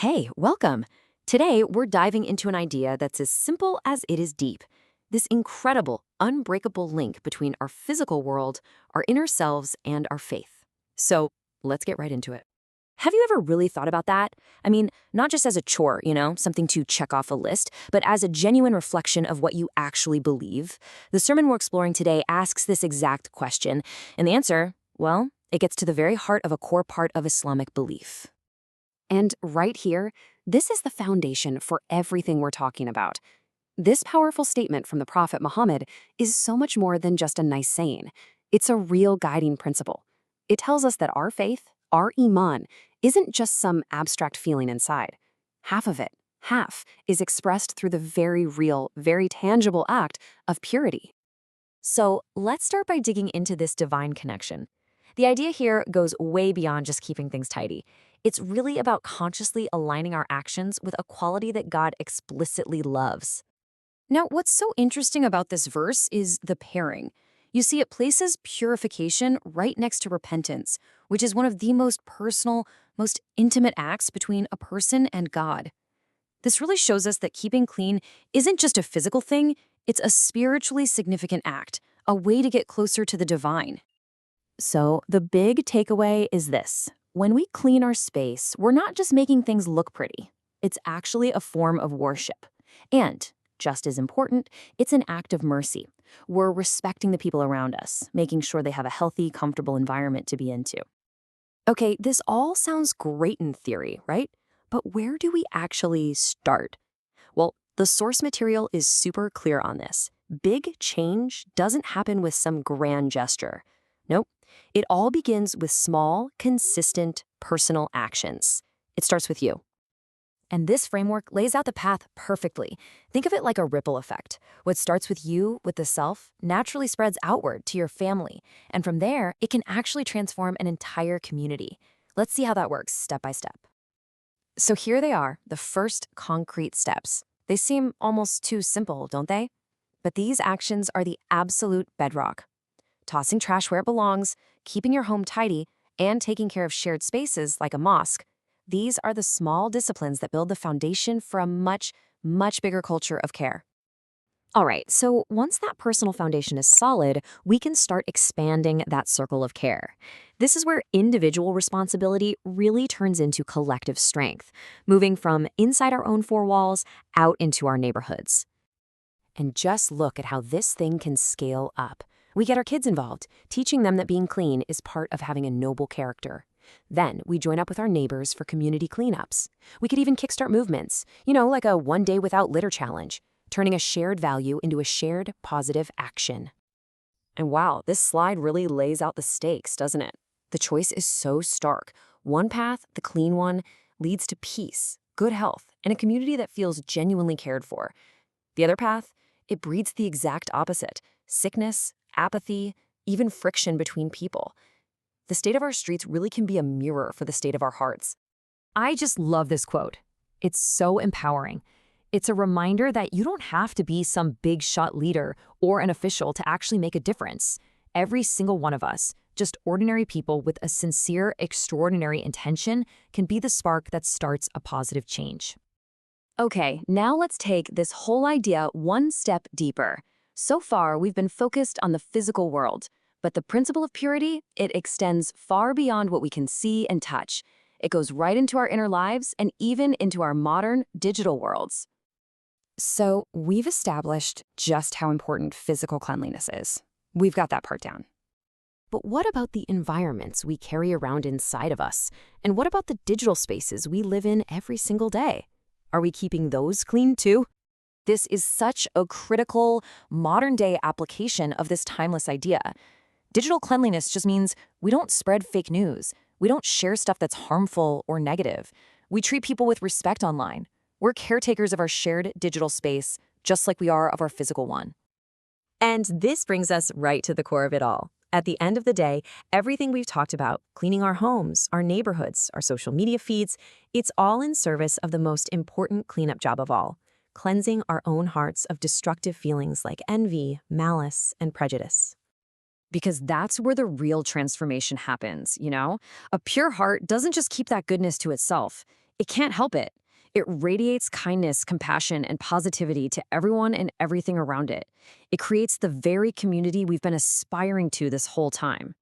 Hey, welcome. Today, we're diving into an idea that's as simple as it is deep. This incredible, unbreakable link between our physical world, our inner selves, and our faith. So, let's get right into it. Have you ever really thought about that? I mean, not just as a chore, something to check off a list, but as a genuine reflection of what you actually believe? The sermon we're exploring today asks this exact question, and the answer, well, it gets to the very heart of a core part of Islamic belief. And right here, this is the foundation for everything we're talking about. This powerful statement from the Prophet Muhammad is so much more than just a nice saying. It's a real guiding principle. It tells us that our faith, our īmān, isn't just some abstract feeling inside. Half of it, half, is expressed through the very real, very tangible act of purity. So let's start by digging into this divine connection. The idea here goes way beyond just keeping things tidy. It's really about consciously aligning our actions with a quality that God explicitly loves. Now, what's so interesting about this verse is the pairing. You see, it places purification right next to repentance, which is one of the most personal, most intimate acts between a person and God. This really shows us that keeping clean isn't just a physical thing, it's a spiritually significant act, a way to get closer to the divine. So, the big takeaway is this. When we clean our space, we're not just making things look pretty. It's actually a form of worship. And, just as important, it's an act of mercy. We're respecting the people around us, making sure they have a healthy, comfortable environment to be into. Okay, this all sounds great in theory, right? But where do we actually start? Well, the source material is super clear on this. Big change doesn't happen with some grand gesture. Nope. It all begins with small, consistent, personal actions. It starts with you. And this framework lays out the path perfectly. Think of it like a ripple effect. What starts with you, with the self, naturally spreads outward to your family. And from there, it can actually transform an entire community. Let's see how that works step by step. So here they are, the first concrete steps. They seem almost too simple, don't they? But these actions are the absolute bedrock. Tossing trash where it belongs, keeping your home tidy, and taking care of shared spaces like a mosque. These are the small disciplines that build the foundation for a much, much bigger culture of care. All right, so once that personal foundation is solid, we can start expanding that circle of care. This is where individual responsibility really turns into collective strength, moving from inside our own four walls out into our neighborhoods. And just look at how this thing can scale up. We get our kids involved, teaching them that being clean is part of having a noble character. Then we join up with our neighbors for community cleanups. We could even kickstart movements, like a one day without litter challenge, turning a shared value into a shared positive action. And wow, this slide really lays out the stakes, doesn't it? The choice is so stark. One path, the clean one, leads to peace, good health, and a community that feels genuinely cared for. The other path, it breeds the exact opposite, sickness, apathy, even friction between people. The state of our streets really can be a mirror for the state of our hearts. I just love this quote. It's so empowering. It's a reminder that you don't have to be some big shot leader or an official to actually make a difference. Every single one of us, just ordinary people with a sincere, extraordinary intention, can be the spark that starts a positive change. Okay, now let's take this whole idea one step deeper. So far, we've been focused on the physical world, but the principle of purity, it extends far beyond what we can see and touch. It goes right into our inner lives and even into our modern digital worlds. So we've established just how important physical cleanliness is. We've got that part down. But what about the environments we carry around inside of us? And what about the digital spaces we live in every single day? Are we keeping those clean too? This is such a critical, modern-day application of this timeless idea. Digital cleanliness just means we don't spread fake news. We don't share stuff that's harmful or negative. We treat people with respect online. We're caretakers of our shared digital space, just like we are of our physical one. And this brings us right to the core of it all. At the end of the day, everything we've talked about, cleaning our homes, our neighborhoods, our social media feeds, it's all in service of the most important cleanup job of all, cleansing our own hearts of destructive feelings like envy, malice, and prejudice. Because that's where the real transformation happens, A pure heart doesn't just keep that goodness to itself. It can't help it. It radiates kindness, compassion, and positivity to everyone and everything around it. It creates the very community we've been aspiring to this whole time.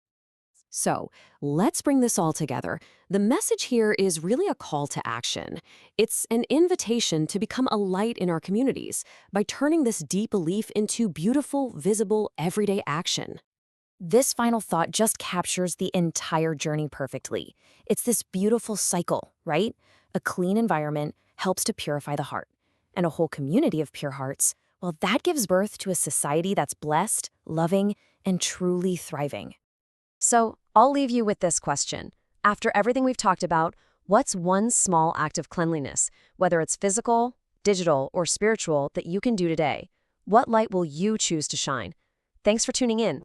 So, let's bring this all together. The message here is really a call to action. It's an invitation to become a light in our communities by turning this deep belief into beautiful, visible, everyday action. This final thought just captures the entire journey perfectly. It's this beautiful cycle, right? A clean environment helps to purify the heart. And a whole community of pure hearts, well, that gives birth to a society that's blessed, loving, and truly thriving. So, I'll leave you with this question. After everything we've talked about, what's one small act of cleanliness, whether it's physical, digital, or spiritual, that you can do today? What light will you choose to shine? Thanks for tuning in.